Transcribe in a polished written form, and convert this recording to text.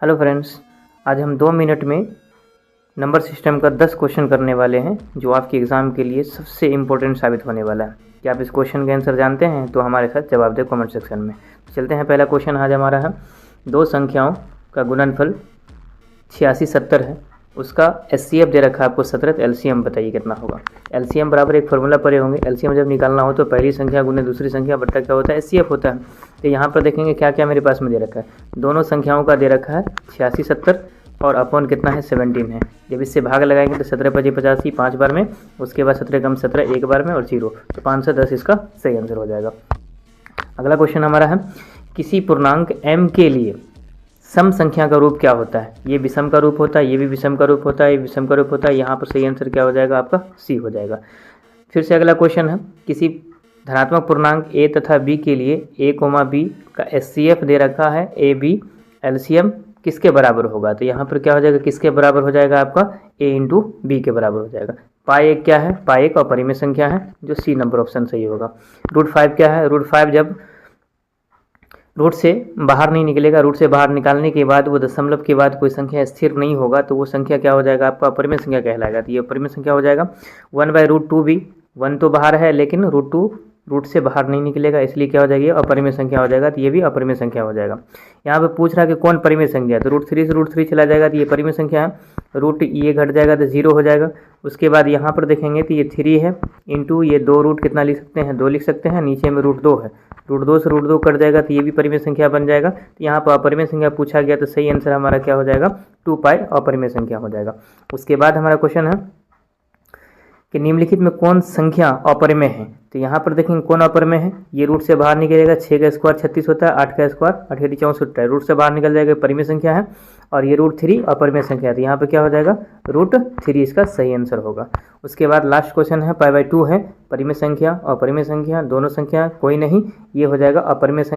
Hello friends, आज हम 2 minute में नंबर सिस्टम का 10 क्वेश्चन करने वाले हैं जो आपके एग्ज़ाम के लिए सबसे इम्पोर्टेंट साबित होने वाला है। क्या आप इस क्वेश्चन के आंसर जानते हैं? तो हमारे साथ जवाब दें कमेंट सेक्शन में। चलते हैं, पहला क्वेश्चन आज हमारा है, दो संख्याओं का गुणनफल 8670 है, उसका एचसीएफ दे रखा है आपको 17, तो एलसीएम बताइए कितना होगा। एलसीएम बराबर एक फार्मूला पढ़े होंगे, एलसीएम जब निकालना हो तो पहली संख्या गुने दूसरी संख्या बट्टा क्या होता है, एचसीएफ होता है। तो यहाँ पर देखेंगे क्या क्या मेरे पास में दे रखा है, दोनों संख्याओं का दे रखा है 8670 और अपॉन कितना है 17 है। जब इससे भाग लगाएंगे तो 17 × 85 5 बार में, उसके बाद 17 × 17 एक बार में और 0, तो 510 इसका सही आंसर हो जाएगा। अगला क्वेश्चन हमारा है, किसी पूर्णांक m के लिए सम संख्या का रूप क्या होता है। ये विषम का रूप होता है, ये भी विषम का रूप होता है, ये विषम का रूप होता है। यहाँ पर सही आंसर क्या हो जाएगा आपका, सी हो जाएगा। फिर से अगला क्वेश्चन है, किसी धनात्मक पूर्णांक a तथा b के लिए a, b का एचसीएफ दे रखा है, a b एलसीएम किसके बराबर होगा। तो यहाँ पर क्या हो जाएगा, किसके बराबर हो जाएगा आपका, a × b के बराबर हो जाएगा। पाई एक क्या है, पाई एक अपरिमेय संख्या है, जो सी नंबर ऑप्शन सही होगा। √5 क्या है, √5 जब रूट से बाहर नहीं निकलेगा, रूट से बाहर निकालने के बाद वो दशमलव के बाद कोई संख्या स्थिर नहीं होगा तो वो संख्या क्या हो जाएगा आपका, अपरिमेय संख्या कहलाएगा। तो ये अपरिमेय संख्या हो जाएगा। 1/√2 भी, 1 तो बाहर है लेकिन √2 रूट से बाहर नहीं निकलेगा, इसलिए क्या हो जाएगी, अपरिमेय संख्या हो जाएगा। तो ये भी अपरिमेय संख्या हो जाएगा। यहाँ पे पूछ रहा है कि कौन परिमेय संख्या है, तो √3 से √3 चला जाएगा तो ये परिमेय संख्या है। रूट ये घट जाएगा तो 0 हो जाएगा। उसके बाद यहाँ पर देखेंगे तो ये 3 है इंटू ये 2 रूट कितना लिख सकते हैं, 2 लिख सकते हैं, नीचे में √2 है, √2 से √2 कट जाएगा तो ये भी परिमेय संख्या बन जाएगा। तो यहाँ पर अपरिमेय संख्या पूछा गया तो सही आंसर हमारा क्या हो जाएगा, 2π अपरिमेय संख्या हो जाएगा। उसके बाद हमारा क्वेश्चन है कि निम्नलिखित में कौन संख्या अपरिमेय है। तो यहाँ पर देखेंगे कौन अपरिमेय है, ये रूट से बाहर निकलेगा, 6 का स्क्वायर 36 होता है, 8 का स्क्वायर 8 × 64 होता है, रूट से बाहर निकल जाएगा, परिमेय संख्या है। और ये √3 अपरिमेय संख्या है, तो यहाँ पर क्या हो जाएगा, √3 इसका सही आंसर होगा। उसके बाद लास्ट क्वेश्चन है, π/2 है, परिमेय संख्या और अपरिमेय संख्या दोनों संख्या कोई नहीं, ये हो जाएगा अपरिमेय संख्या।